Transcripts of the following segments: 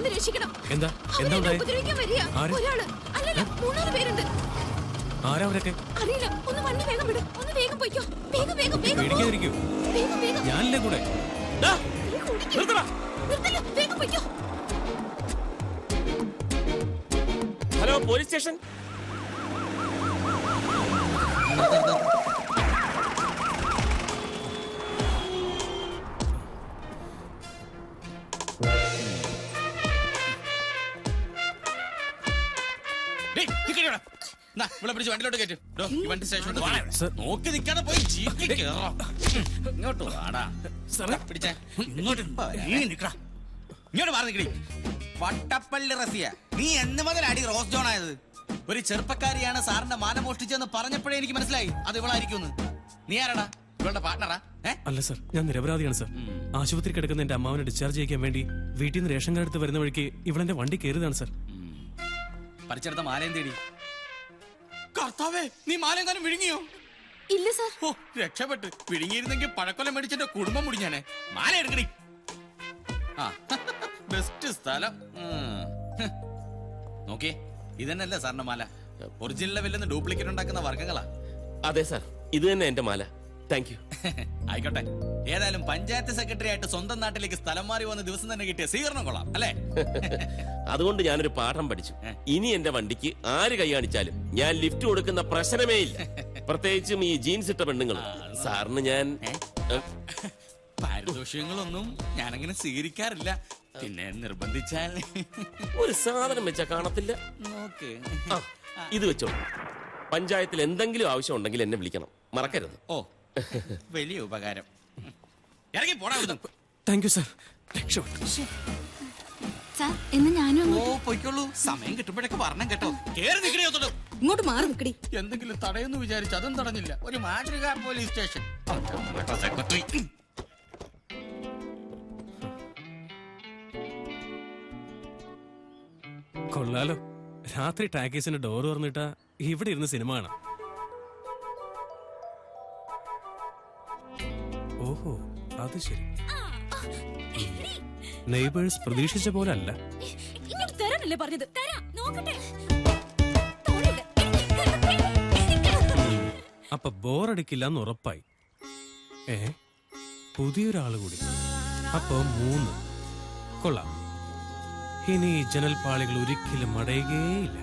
ഒന്ന് രക്ഷിക്കണം. എന്താ ഉപദ്രവിക്കാൻ വരിക ഒരാള്, അല്ലല്ല 3 പേരുണ്ട്. ആരവരൊക്കെ അറിയില്ല. ഒന്ന് വണ്ടി വേഗം വിടും. ഒന്ന് വേഗം പോയിക്കോ. വേഗം വേഗം വേഗം പേടിക്കാതിരിക്കൂ. വേഗം വേഗം ഞാനില്ലേ കൂടെ. നിർത്തില്ല, വേഗം പോയിക്കോ. Hello, police station. വണ്ടിലോട്ട് കയറ്റും. വണ്ടി സ്റ്റേഷനിൽ നോക്കി നിൽക്കാതെ പോയി ജീപ്പിൽ കേറാം. ഇങ്ങോട്ട് വാടാ. പിടിച്ചേ. ഇങ്ങോട്ട് മാറി നിൽക്കണി. വട്ടപ്പള്ളി റസിയ, നീ എന്ന് മുതലാടി റോസ് ജോൺ ആയത്? ഒരു ചെറുപ്പക്കാരിയാണ് സാറിന്റെ മാല മോഷ്ടിച്ചെന്ന് പറഞ്ഞപ്പോഴേ എനിക്ക് മനസ്സിലായി അത് ഇവളായിരിക്കും. നീ ആരാടാ? ഇവളുടെ പാർട്ണറാ? അല്ല സർ, ഞാൻ നിരപരാധിയാണ് സർ. ആശുപത്രി കിടക്കുന്ന എന്റെ അമ്മാവനെ ഡിസ്ചാർജ് ചെയ്യിക്കാൻ വേണ്ടി വീട്ടിൽ നിന്ന് റേഷൻ കാർഡ് എടുത്ത് വരുന്ന വഴിക്ക് ഇവളെന്റെ വണ്ടി കയറിയതാണ് സർ. പറിച്ചെടുത്ത മാലയും തേടി. കർത്താവേ, നീ മാലയെങ്ങാനും വിഴുങ്ങിയോ? ഇല്ല സർ. ഓ, രക്ഷപ്പെട്ട്. വിഴുങ്ങിയിരുന്നെങ്കിൽ പഴക്കൊല്ലം മേടിച്ചെന്റെ കുടുംബം മുടിഞ്ഞാനെ. മാല എടുക്കണി. ആ, ബെസ്റ്റ് സ്ഥലം. നോക്കിയേ, ഇതന്നെയല്ലേ സാറിന്റെ മാല? ഒറിജിനൽ വില്ലെന്ന് ഡ്യൂപ്ലിക്കേറ്റ് ഉണ്ടാക്കുന്ന വർഗ്ഗങ്ങളാ. അതെ സാർ, ഇത് തന്നെ എന്റെ മാല. Thank you. ആയിക്കോട്ടെ. ഏതായാലും പഞ്ചായത്ത് സെക്രട്ടറി ആയിട്ട് സ്വന്തം നാട്ടിലേക്ക് സ്ഥലം മാറി വന്ന ദിവസം തന്നെ കിട്ടിയ സ്വീകരണം കൊള്ളാം അല്ലേ? അതുകൊണ്ട് ഞാനൊരു പാഠം പഠിച്ചു. ഇനി എന്റെ വണ്ടിക്ക് ആര് കൈ കാണിച്ചാലും ഞാൻ ലിഫ്റ്റ് കൊടുക്കുന്ന പ്രശ്നമേ ഇല്ല. പ്രത്യേകിച്ചും ഈ ജീൻസ് ഇട്ട പെണ്ണുങ്ങൾ. സാറിന് ഞാൻ പാരിതോഷികങ്ങളൊന്നും ഞാനങ്ങനെ സ്വീകരിക്കാറില്ല. പിന്നെ നിർബന്ധിച്ചാൽ ഒരു സാധനം വെച്ചാ കാണത്തില്ല. നോക്ക്, ഇത് വെച്ചോ. പഞ്ചായത്തിൽ എന്തെങ്കിലും ആവശ്യം ഉണ്ടെങ്കിൽ എന്നെ വിളിക്കണം, മറക്കരുത്. ഓ, വലിയ ഉപകാരം. ഇറങ്ങി പോടാ. Thank you sir. രക്ഷപ്പെട്ടു. സാർ, എന്ന് ഞാനും ഓ, പോയിക്കോളൂ. സമയം കിട്ടുമ്പോഴൊക്കെ പറഞ്ഞം കേട്ടോ. കേറി നിൽക്കണോ? ഇങ്ങോട്ട് മാറി നിൽക്കടി. എന്തെങ്കിലും തടയെന്ന് വിചാരിച്ചു, അതും തടഞ്ഞില്ല. ഒരു മാതൃകാ പോലീസ് സ്റ്റേഷൻ. സെക്രട്ടറി കൊള്ളാലോ. രാത്രി ടാക്കീസിന്റെ ഡോർ തുറന്നിട്ടാ ഇവിടെ ഇരുന്ന് സിനിമ കാണാം. ഓഹോ, അത് ശരി. നെയ്ബേഴ്സ് പ്രതീക്ഷിച്ച പോലെ അല്ല. തരാനല്ലേ പറഞ്ഞത്? നോക്കട്ടെ. അപ്പൊ ബോറടിക്കില്ലെന്ന് ഉറപ്പായി. പുതിയൊരാള് കൂടി. അപ്പൊ 3. കൊള്ളാം. ഇനി ഈ ജനൽപ്പാളികൾ ഒരിക്കലും അടയുകയില്ല.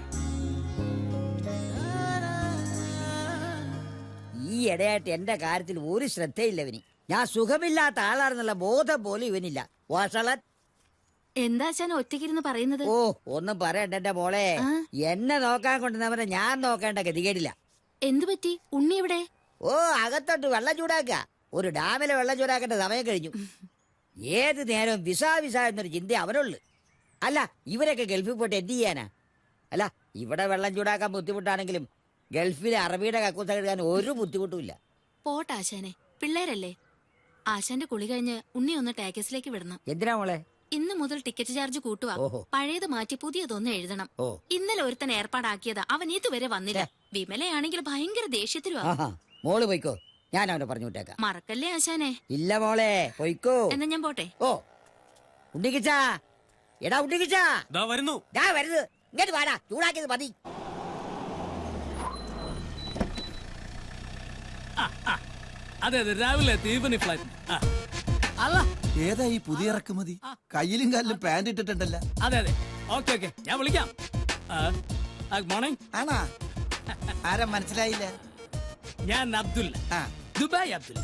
ഈ ഇടയായിട്ട് എന്റെ കാര്യത്തിൽ ഒരു ശ്രദ്ധയില്ലവന്. ഞാൻ സുഖമില്ലാത്ത ആളാണെന്നുള്ള ബോധം പോലും ഇവനില്ല. വാഷളൻ. എന്താ ഒറ്റയ്ക്കിരുന്ന് പറയുന്നത്? ഓ, ഒന്നും പറയണ്ട എന്റെ മോളെ. എന്നെ നോക്കാൻ കൊണ്ടുവന്നവരെ ഞാൻ നോക്കേണ്ട ഗതികേടില്ല. എന്തു പറ്റി? ഉണ്ണി ഇവിടെ? ഓ, അകത്തോട്ട് വെള്ളം ചൂടാക്കുക. ഒരു ഡാമിലെ വെള്ളം ചൂടാക്കേണ്ട സമയം കഴിഞ്ഞു. ഏത് നേരവും വിസ എന്നൊരു ചിന്ത അവനുള്ളു. അല്ല, ഇവരൊക്കെ ഗൾഫിൽ പോയിട്ട് എന്ത് ചെയ്യാനാ? അല്ല, ഇവിടെ വെള്ളം ചൂടാക്കാൻ ബുദ്ധിമുട്ടാണെങ്കിലും ഗൾഫിലെ അറബിയുടെ കക്കൂസ കഴുകാൻ ഒരു ബുദ്ധിമുട്ടുമില്ല. പോട്ടാശാനെ, പിള്ളേരല്ലേ. ആശാന്റെ കുളി കഴിഞ്ഞ് ഉണ്ണി ഒന്ന് ടാക്കസിലേക്ക് വിടണം. എന്തിനാ മോളെ? ഇന്ന് മുതൽ ടിക്കറ്റ് ചാർജ് കൂട്ടുവാ. പഴയത് മാറ്റി പുതിയതൊന്ന് എഴുതണം. ഇന്നലെ ഒരുത്തൻ ഏർപ്പാടാക്കിയതാ, അവൻ ഇതുവരെ വന്നില്ല. വിമലയാണെങ്കിൽ ഭയങ്കര ദേഷ്യത്തിലുവാ. മോള് പോയിക്കോ, ഞാൻ അവനെ പറഞ്ഞു വിട്ടേക്കാം. മറക്കല്ലേ ആശാനെ. ഇല്ല മോളെ, പോയിക്കോ. എന്നാ ഞാൻ പോട്ടെ. ഓ, ഉണ്ണിക്കിച്ചാ, എടാ ഉണ്ണിക്കിച്ചാ. വരുന്നു. വരുന്നത് ഇങ്ങോട്ട് വാടാ, ചൂടാക്കിയത് മതി. അതെ അതെ, രാവിലെ തീവനി ഫ്ലൈറ്റ്. അല്ല, ഏതാ ഈ പുതിയ ഇറക്കുമതി? കയ്യിലും കാലിലും പാന്റ് ഇട്ടിട്ടുണ്ടല്ലോ. അതെ അതെ, ഓക്കെ ഓക്കെ, ഞാൻ വിളിക്കാം. Good morning. ആണാ? ആരാ മനസ്സിലായില്ല? ഞാൻ അബ്ദുൽ, ദുബായ് അബ്ദുൽ.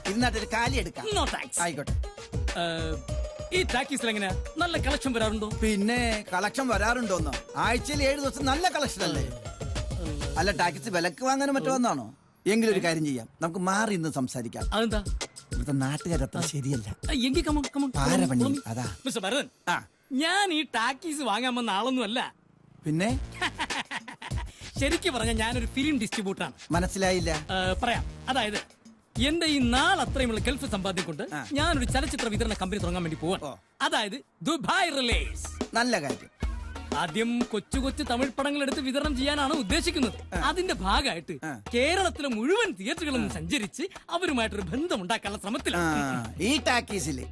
ഇരുന്നാട്ടൊരു കാലി എടുക്കാം. No thanks. ആയിക്കോട്ടെ. ഈ ടാക്കീസിൽ എങ്ങനെ നല്ല കളക്ഷൻ വരാറുണ്ടോ? പിന്നെ കളക്ഷൻ വരാറുണ്ടോന്നോ? ആഴ്ചയിൽ 7 ദിവസം നല്ല കളക്ഷൻ അല്ലേ? അല്ല, ടാക്കീസ് വിലക്ക് വാങ്ങാനും മറ്റോ വന്നാണോ? എങ്കിലും ഒരു കാര്യം ചെയ്യാം, നമുക്ക് മാറി ഇന്ന് സംസാരിക്കാം. അതെന്താ? ഇവിടുത്തെ നാട്ടുകാരത്ര ശരിയല്ല. പാരപണി അതാ. മിസ്റ്റർ ഭരതൻ, ഞാൻ ഈ ടാക്കീസ് വാങ്ങാൻ വന്ന ആളൊന്നും അല്ല. പിന്നെ ശരിക്കും പറഞ്ഞ ഞാനൊരു ഫിലിം ഡിസ്ട്രിബ്യൂട്ടറാണ്. മനസ്സിലായില്ല. പറയാം. അതായത് എന്റെ ഈ നാളത്രയുമുള്ള ഗൾഫ് സമ്പാദ്യം കൊണ്ട് ഞാനൊരു ചലച്ചിത്ര വിതരണ കമ്പനി തുടങ്ങാൻ വേണ്ടി പോവാ. അതായത് ദുബായ് റിലീസ്. നല്ല കാര്യം. ആദ്യം കൊച്ചു കൊച്ചു തമിഴ് പടങ്ങൾ എടുത്ത് വിതരണം ചെയ്യാനാണ് ഉദ്ദേശിക്കുന്നത്. അതിന്റെ ഭാഗമായിട്ട് കേരളത്തിലെ മുഴുവൻ തിയേറ്ററുകളും സഞ്ചരിച്ച് അവരുമായിട്ടൊരു ബന്ധം ഉണ്ടാക്കാനുള്ള ശ്രമത്തിലാണ്. ഈ ടാക്കീസില്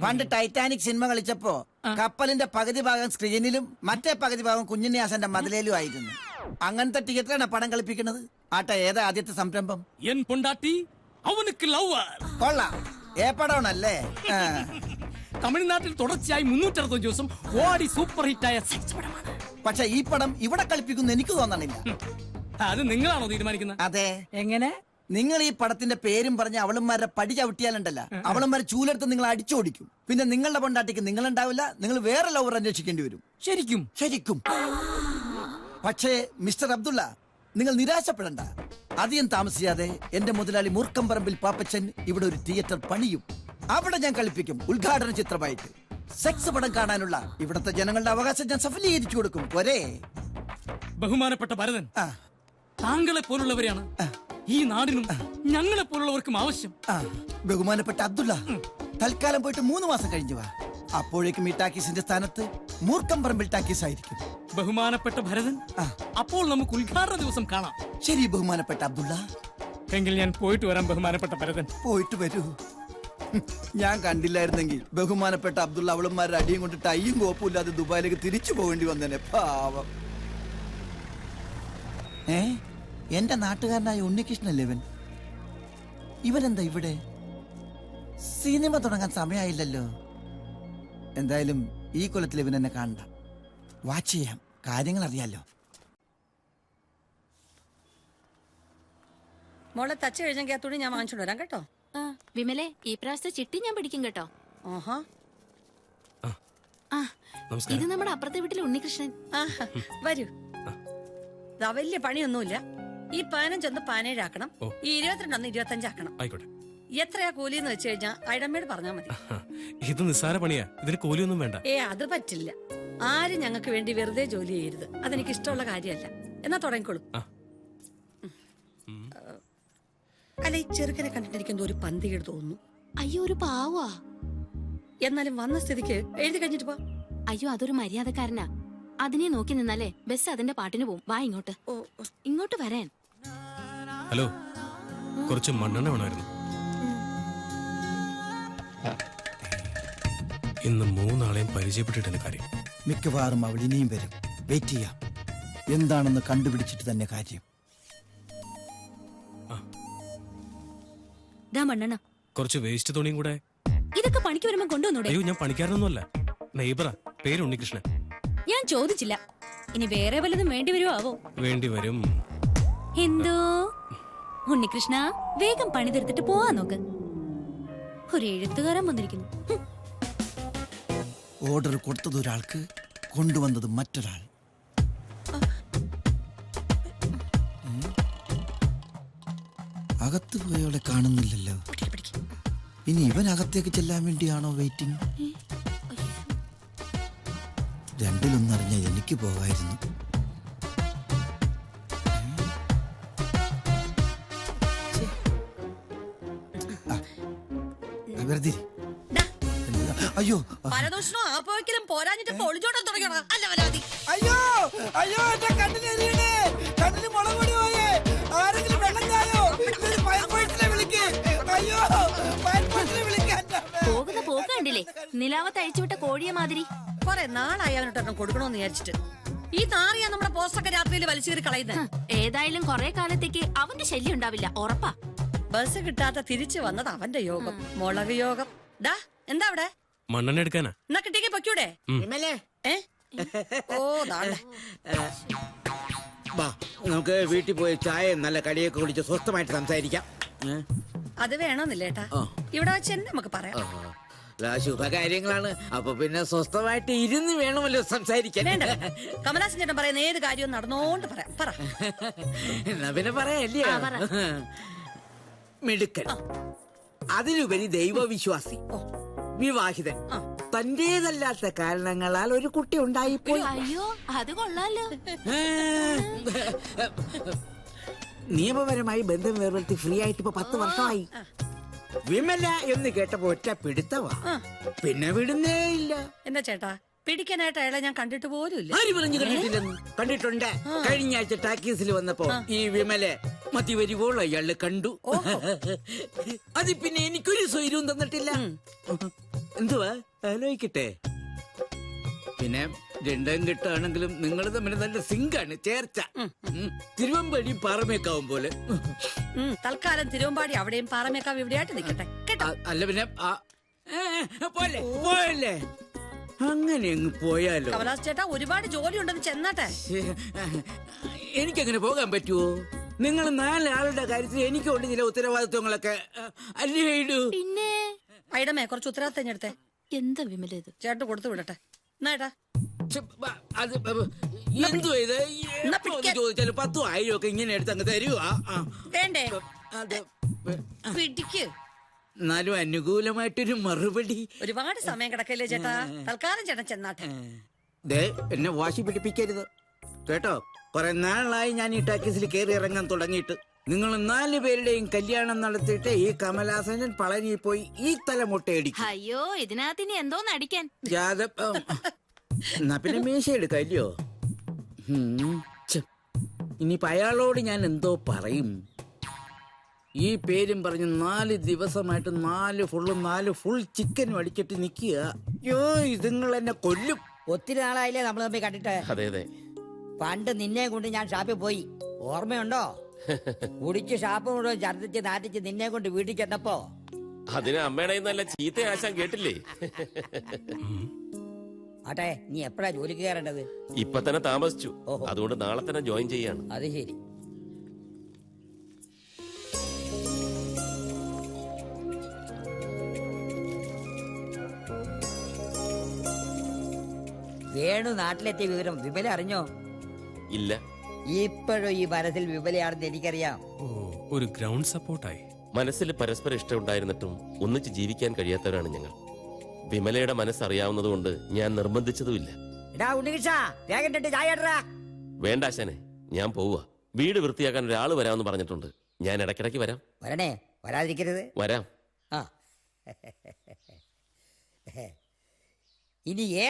പണ്ട് ടൈറ്റാനിക് സിനിമ കളിച്ചപ്പോ കപ്പലിന്റെ പകുതി ഭാഗം സ്ക്രീനിലും മറ്റേ പകുതി ഭാഗം കുഞ്ഞുണ്ണിയാസന്റെ മതിലേലും ആയിരുന്നു. അങ്ങനത്തെ തിയേറ്ററാണ് പടം കളിപ്പിക്കുന്നത്. ആട്ടെ, ഏതാ ആദ്യത്തെ സംരംഭം? എൻ പൊണ്ടാട്ടി അവനുക്ക് ലവർ. കൊള്ളാം, ഏ പടമാണല്ലേ? തമിഴ്നാട്ടിൽ തുടർച്ചയായി 365 ദിവസം ഓടി സൂപ്പർ ഹിറ്റായ സെക്സ് പടമാണ്. പക്ഷെ ഈ പടം ഇവിടെ കളിപ്പിക്കുന്നു എനിക്ക് തോന്നണില്ല. അത് നിങ്ങളാണോ തീരുമാനിക്കുന്നത്? അതെ. എങ്ങനെ? നിങ്ങൾ ഈ പടത്തിന്റെ പേരും പറഞ്ഞ് അവളന്മാരുടെ പടി ചവിട്ടിയാലുണ്ടല്ല, അവളന്മാരെ ചൂലെടുത്ത് നിങ്ങൾ അടിച്ചോടിക്കും. പിന്നെ നിങ്ങളുടെ പൊണ്ടാട്ടിക്ക് നിങ്ങളുണ്ടാവില്ല, നിങ്ങൾ വേറെ ലവർ അന്വേഷിക്കേണ്ടി വരും. ശരിക്കും? ശരിക്കും. പക്ഷേ മിസ്റ്റർ അബ്ദുള്ള, നിങ്ങൾ നിരാശപ്പെടണ്ട. അധികം താമസിയാതെ എന്റെ മുതലാളി മൂർക്കമ്പറമ്പിൽ പാപ്പച്ചൻ ഇവിടെ ഒരു തിയേറ്റർ പണിയും. അവിടെ ഞാൻ കളിപ്പിക്കും ഉദ്ഘാടന ചിത്രമായിട്ട്. സെക്സ് പടം കാണാനുള്ള ഇവിടുത്തെ ജനങ്ങളുടെ അവകാശം ഞാൻ സഫലീകരിച്ചു കൊടുക്കും. ഒരേ ബഹുമാനപ്പെട്ട ഭരതൻ, താങ്കളെ പോലുള്ളവരെയാണ് ഈ നാടിനും ഞങ്ങളെ പോലുള്ളവർക്കും ആവശ്യം. ബഹുമാനപ്പെട്ട അബ്ദുള്ള, തൽക്കാലം പോയിട്ട് 3 മാസം കഴിഞ്ഞു വാ. അപ്പോഴേക്കും ഈ ടാക്കീസിന്റെ സ്ഥാനത്ത് മൂർക്കമ്പറമ്പിൽ ടാക്കീസ് ആയിരിക്കും. ബഹുമാനപ്പെട്ട ഭരതൻ, അപ്പോൾ നമുക്ക് ഉദ്ഘാടന ദിവസം കാണാം. ശരി ബഹുമാനപ്പെട്ട അബ്ദുള്ള. എങ്കിൽ ഞാൻ പോയിട്ട് വരാം ബഹുമാനപ്പെട്ട ഭരതൻ. പോയിട്ട് വരൂ. ഞാൻ കണ്ടില്ലായിരുന്നെങ്കിൽ ബഹുമാനപ്പെട്ട അബ്ദുള്ള അവളന്മാരുടെ അടിയും കൊണ്ട് ടൈയും കോപ്പുമില്ലാതെ ദുബായിലേക്ക് തിരിച്ചു പോകേണ്ടി വന്നേനെ. പാവം. എന്റെ നാട്ടുകാരനായ ഉണ്ണികൃഷ്ണല്ലേ ഇവൻ? ഇവനെന്താ ഇവിടെ? സിനിമ തുടങ്ങാൻ സമയമായില്ലല്ലോ. എന്തായാലും ഈ കൊല്ലത്തിൽ ഇവൻ എന്നെ കാണണ്ട. വാച്ച് ചെയ്യാം, കാര്യങ്ങൾ അറിയാലോ. മോളെ തച്ച് കഴിഞ്ഞെങ്കിൽ ആ തുണി ഞാൻ വാങ്ങിച്ചോണ്ട് വരാം കേട്ടോ. വിമലെ, ഈ പ്രാവശ്യത്തെ ചിട്ടി ഞാൻ പിടിക്കും കേട്ടോ. ആഹാ, ഇത് നമ്മുടെ അപ്പുറത്തെ വീട്ടിലെ ഉണ്ണികൃഷ്ണൻ. വരൂ. ദാ വലിയ പണിയൊന്നുമില്ല. ഈ 15 17 ആക്കണം, ഈ 22 25 ആക്കണം. ആയിക്കോട്ടെ. എത്രയാ കൂലിന്ന് വെച്ച് കഴിഞ്ഞാ അയടമ്മയോട് പറഞ്ഞാ മതി. ഇത് നിസ്സാര പണിയാ, ഇതിന് കൂലിയൊന്നും വേണ്ട. അത് പറ്റില്ല. ആരും ഞങ്ങൾക്ക് വേണ്ടി വെറുതെ ജോലി ചെയ്യരുത്. അതെനിക്ക് ഇഷ്ടമുള്ള കാര്യമല്ല. എന്നാ തുടങ്ങിക്കോളൂ. അല്ല, ഈ ചെറുക്കനെ കണ്ടിട്ട് എനിക്ക് എന്തോ ഒരു പന്തികേട് തോന്നുന്നു. അയ്യോ, ഒരു പാവാ. എന്നാലും വന്ന സ്ഥിതിക്ക് എഴുതി കഴിഞ്ഞിട്ട് പോ. അയ്യോ, അതൊരു മര്യാദക്കാരനാ. അതിനെ നോക്കി നിന്നാലേ ബസ് അതിന്റെ പാട്ടിന് പോവും. വാ ഇങ്ങോട്ട്. ഇങ്ങോട്ട് വരാൻ. ഹലോ, കുറച്ച് മണ്ണെണ്ണ വേണമായിരുന്നു. ഇന്ന് 3 ആളെയും പരിചയപ്പെട്ടിട്ടുണ്ട് കാര്യം. മിക്കവാറും അവൾ ഇനിയും വരും. വെയിറ്റ് ചെയ്യാം. എന്താണെന്ന് കണ്ടുപിടിച്ചിട്ട് തന്നെ കാര്യം. മണ്ണെണ്ണ കുറച്ച് വേസ്റ്റ് തുണിയും കൂടെ. ഇതൊക്കെ പണിക്ക് വരുമ്പോ കൊണ്ടുവന്നൂടെ? അയ്യോ, ഞാൻ പണിക്കാരനൊന്നുമല്ല, നെയ്ബറാ. പേര് ഉണ്ണികൃഷ്ണൻ. ഞാൻ ചോദിച്ചില്ല. ഇനി വേറെ വല്ലതും വേണ്ടി വരുമോ ആവോ? വേണ്ടി വരും. എന്തോ ഉണ്ണികൃഷ്ണ, വേഗം പണി തീർത്തിട്ട് പോവാ നോക്ക്. ഒരു എഴുത്തുകാരൻ വന്നിരിക്കുന്നു. ഓർഡർ കൊടുത്തത് ഒരാൾക്ക്, കൊണ്ടുവന്നത് മറ്റൊരാൾ. അകത്ത് പോയവളെ കാണുന്നില്ലല്ലോ. ഇനി ഇവൻ അകത്തേക്ക് ചെല്ലാൻ വേണ്ടിയാണോ വെയിറ്റിംഗ്? രണ്ടിലൊന്നറിഞ്ഞ എനിക്ക് പോകായിരുന്നു. വെറുതെ അയ്യോ പരദൂഷണോ ആപ്പോഴെങ്കിലും പോരാഞ്ഞിട്ട് ഒളിച്ചോടാൻ തുടങ്ങിയോടാ. അല്ല വരാതി. അയ്യോ അയ്യോ, എന്റെ കണ്ണിന് കണ്ണിന് മുളക് പൊടി പോയേ. ആരെങ്കിലും വെള്ളം ചായോ? ഫയർഫോഴ്സിനെ വിളിക്ക്. അയ്യോ, ഫയർഫോഴ്സിനെ വിളിക്കാൻ. പോകുന്ന പോക്ക് കണ്ടില്ലേ? നിലാവത്ത് അഴിച്ചുവിട്ട കോഴിയെ മാതിരി. കൊറേ നാളായി അവനൊട്ടെണ്ണം കൊടുക്കണോന്ന് വിചാരിച്ചിട്ട്. ഈ നാറിയാ നമ്മുടെ പോസ്റ്റൊക്കെ രാത്രിയിൽ വലിച്ചേറി കളയുന്നത്. ഏതായാലും കൊറേ കാലത്തേക്ക് അവന്റെ ശല്യം ഉണ്ടാവില്ല, ഉറപ്പാ. ബസ് കിട്ടാത്ത തിരിച്ചു വന്നത് അവന്റെ യോഗം, മുളക് യോഗം. ഡാ, എന്താ അവിടെ? മണ്ണെണ്ണ എടുക്കാനാ. എന്നാ കിട്ടിയെങ്കിൽ പൊക്കൂടെ? ഓ, ദാണ്ടെ. നമുക്ക് വീട്ടിൽ പോയി ചായ നല്ല കടിയൊക്കെ കുടിച്ച് സ്വസ്ഥമായിട്ട് സംസാരിക്കാം. അത് വേണമെന്നില്ലേട്ടാ, ഇവിടെ വെച്ച് തന്നെ നമുക്ക് പറയാം. ശുഭകാര്യങ്ങളാണ്, അപ്പൊ പിന്നെ സ്വസ്ഥമായിട്ട് ഇരുന്ന് വേണമല്ലോ സംസാരിക്കാൻ. വേണ്ട, കമലാസൻ ചേട്ടൻ പറയുന്ന ഏത് കാര്യവും നടന്നോണ്ട് പറയാം. പറ. എന്നാ പിന്നെ പറയാല്ലേ. മിടുക്കൻ, അതിലുപരി ദൈവവിശ്വാസി, വിവാഹിതൻ, തന്റേതല്ലാത്ത കാരണങ്ങളാൽ ഒരു കുട്ടി ഉണ്ടായിപ്പോയി. അയ്യോ, അത് കൊള്ളാലോ. നിയമപരമായി ബന്ധം വേർപെടുത്തി ഫ്രീ ആയിട്ട് ഇപ്പൊ 10 വർഷമായി. വിമല എന്ന് കേട്ടപ്പോ ഒറ്റ പിടുത്തവാ, പിന്നെ വിടുന്നേ ഇല്ല. എന്താ ചേട്ടാ, പിടിക്കാനായിട്ട് അയാളെ ഞാൻ കണ്ടിട്ട് പോലും ഇല്ല. ആര് പറഞ്ഞു കണ്ടിട്ടില്ലെന്ന്? കണ്ടിട്ടുണ്ട്. കഴിഞ്ഞ ആഴ്ച ടാക്കീസിൽ വന്നപ്പോ ഈ വിമലെ മതി വരുവോളം അയാള് കണ്ടു. അത് പിന്നെ എനിക്കൊരു സ്വൈര്യവും തന്നിട്ടില്ല. എന്തുവാ ആലോചിക്കട്ടെ. പിന്നെ രണ്ടാം കെട്ടാണെങ്കിലും നിങ്ങൾ തമ്മിൽ നല്ല സിങ്കാണ്, ചേർച്ച. തിരുവമ്പടി പാറമേക്കാവും പോലെ. തൽക്കാലം തിരുവമ്പാടി അവിടെയും പാറമേക്കാവ് ഇവിടെയായിട്ട് നിൽക്കട്ടെ കേട്ടോ. അല്ല പിന്നെ പോലെ പോയല്ലേ, അങ്ങനെ അങ്ങ് പോയാലോ. കമലാസ് ചേട്ടാ ഒരുപാട് ജോലി ഉണ്ടെന്ന് ചെന്നാട്ടെ. എനിക്കങ്ങനെ പോകാൻ പറ്റുമോ? നിങ്ങൾ 4 ആളുടെ കാര്യത്തിൽ എനിക്കുണ്ട് ചില ഉത്തരവാദിത്വങ്ങളൊക്കെ അല്ലേ ഇടൂ. പിന്നെ ഐഡമേ കുറച്ച് ഉത്തരവാദിത്തം എടുത്തേ. എന്താ വിമല ഇത്? ചേട്ടൻ കൊടുത്തു വിടട്ടെ. എന്നാ അത് എന്തുവാ ഇത്? ചോദിച്ചാലും 10,000 ഒക്കെ ഇങ്ങനെ എടുത്ത് അങ്ങ് തരുവാ. വേണ്ടേ? അത് പിടിക്ക്. എന്നാലും അനുകൂലമായിട്ടൊരു മറുപടി. ഒരുപാട് സമയം കിടക്കല്ലേ ചേട്ടാ, തൽക്കാലം ചേട്ടൻ ചെന്നാട്ടെ. ദേ എന്നെ വാശി പിടിപ്പിക്കരുത് കേട്ടോ. കുറെ നാളായി ഞാൻ ഈ ടാക്കീസിൽ കയറി ഇറങ്ങാൻ തുടങ്ങിയിട്ട്. നിങ്ങൾ 4 പേരുടെയും കല്യാണം നടത്തിയിട്ട് ഈ കമലാസനൻ പളനി പോയി ഈ തലമുട്ടയടിക്കും. അയ്യോ ഇതിനകത്ത് ഇനി എന്തോന്ന് അടിക്കാൻ? എന്നാ പിന്നെ മീശ എടുക്കല്ലോ. ഇനിയിപ്പോ അയാളോട് ഞാൻ എന്തോ പറയും. ഈ പേരും പറഞ്ഞ് 4 ദിവസമായിട്ട് 4 ഫുൾ ചിക്കനും അടിച്ചിട്ട് നിക്കുക. അയ്യോ ഇതുങ്ങൾ എന്നെ കൊല്ലും. ഒത്തിരി നാളായില്ലേ നമ്മൾ തമ്മിൽ കണ്ടിട്ട്. അതെ അതെ. പണ്ട് നിന്നെ കൊണ്ട് ഞാൻ ഷാപ്പിൽ പോയി, ഓർമ്മയുണ്ടോ? കുടിച്ച് ഷാപ്പ് മുഴുവൻ ഛർദിച്ച് നാട്ടിച്ച് നിന്നെ കൊണ്ട് വീട്ടിൽ ചെന്നപ്പോ അതിന് അമ്മയുടെ നല്ല ചീത്ത ആശാൻ കേട്ടില്ലേ? ആട്ടെ, നീ എപ്പോഴാ ജോലിക്ക് കയറേണ്ടത്? ഇപ്പൊ തന്നെ താമസിച്ചു. അതുകൊണ്ട് നാളെ തന്നെ ജോയിൻ ചെയ്യാണ്. അത് ശരി. വേണു നാട്ടിലെത്തിയ വിവരം വിമല അറിഞ്ഞോ? ഇല്ല. ഇപ്പോഴും ഈ മനസ്സിൽ വിമലയാണെന്ന് എനിക്കറിയാം. ഒരു ഗ്രൗണ്ട് സപ്പോർട്ടായി. മനസ്സിൽ പരസ്പരം ഇഷ്ടമുണ്ടായിരുന്നിട്ടും ഒന്നിച്ച് ജീവിക്കാൻ കഴിയാത്തവരാണ് ഞങ്ങൾ. വിമലയുടെ മനസ്സറിയാവുന്നതുകൊണ്ട് ഞാൻ നിർബന്ധിച്ചതുമില്ല. വേണ്ട ആശാനെ, ഞാൻ പോവുക. വീട് വൃത്തിയാക്കാൻ ഒരാൾ വരാമെന്ന് പറഞ്ഞിട്ടുണ്ട്. ഞാൻ ഇടയ്ക്കിടയ്ക്ക് വരാം. വരണേ, വരാതിരിക്കരുത്. വരാം. ഇനി